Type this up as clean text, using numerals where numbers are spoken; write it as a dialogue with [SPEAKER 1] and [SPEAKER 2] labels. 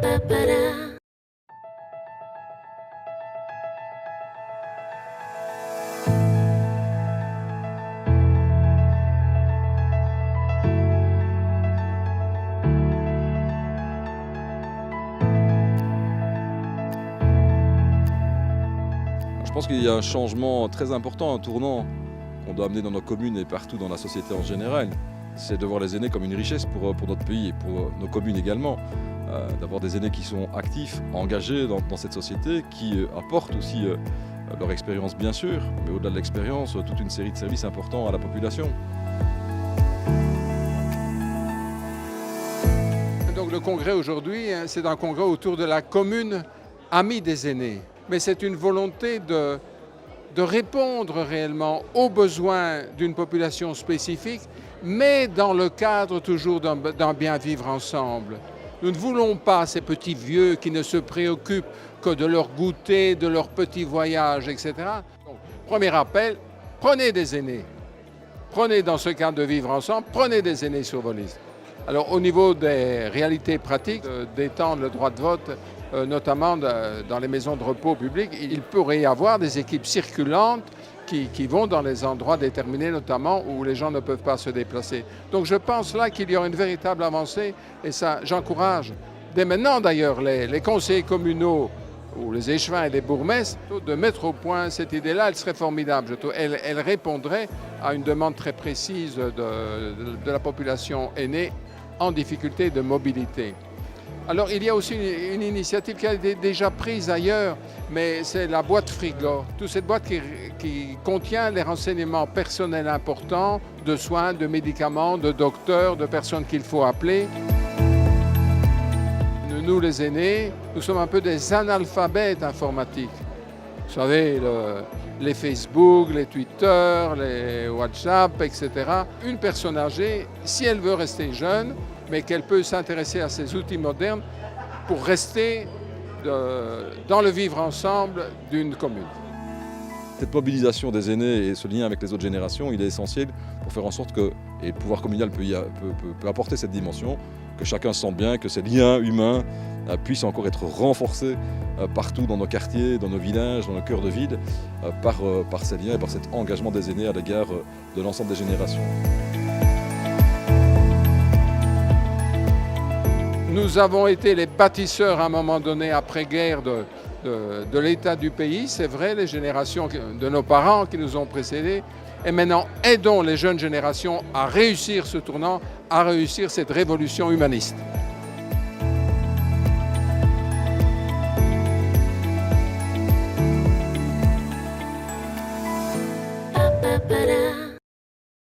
[SPEAKER 1] Je pense qu'il y a un changement très important, un tournant qu'on doit amener dans nos communes et partout dans la société en général. C'est de voir les aînés comme une richesse pour notre pays et pour nos communes également. D'avoir des aînés qui sont actifs, engagés dans cette société, qui apportent aussi leur expérience bien sûr, mais au-delà de l'expérience, toute une série de services importants à la population.
[SPEAKER 2] Donc le congrès aujourd'hui, c'est un congrès autour de la commune amie des aînés. Mais c'est une volonté de répondre réellement aux besoins d'une population spécifique, mais dans le cadre toujours d'un bien vivre ensemble. Nous ne voulons pas ces petits vieux qui ne se préoccupent que de leur goûter, de leur petit voyage, etc. Donc, premier appel, prenez des aînés. Prenez dans ce cadre de vivre ensemble, prenez des aînés sur vos listes. Alors au niveau des réalités pratiques, d'étendre le droit de vote, notamment dans les maisons de repos publiques, il pourrait y avoir des équipes circulantes qui vont dans les endroits déterminés, notamment où les gens ne peuvent pas se déplacer. Donc je pense là qu'il y aura une véritable avancée et ça, j'encourage dès maintenant d'ailleurs les conseillers communaux ou les échevins et les bourgmestres de mettre au point cette idée-là. Elle serait formidable. Elle répondrait à une demande très précise de la population aînée en difficulté de mobilité. Alors il y a aussi une initiative qui a été déjà prise ailleurs, mais c'est la boîte frigo. Toute cette boîte qui contient les renseignements personnels importants de soins, de médicaments, de docteurs, de personnes qu'il faut appeler. Nous les aînés, nous sommes un peu des analphabètes informatiques. Vous savez, les Facebook, les Twitter, les WhatsApp, etc. Une personne âgée, si elle veut rester jeune, mais qu'elle peut s'intéresser à ces outils modernes pour rester dans le vivre ensemble d'une commune.
[SPEAKER 1] Cette mobilisation des aînés et ce lien avec les autres générations, il est essentiel pour faire en sorte que, et le pouvoir communal peut apporter cette dimension, que chacun se sente bien, que ces liens humains puissent encore être renforcés partout dans nos quartiers, dans nos villages, dans nos cœurs de ville, par ces liens et par cet engagement des aînés à l'égard de l'ensemble des générations.
[SPEAKER 2] Nous avons été les bâtisseurs à un moment donné, après-guerre, de l'état du pays. C'est vrai, les générations de nos parents qui nous ont précédés. Et maintenant, aidons les jeunes générations à réussir ce tournant, à réussir cette révolution humaniste.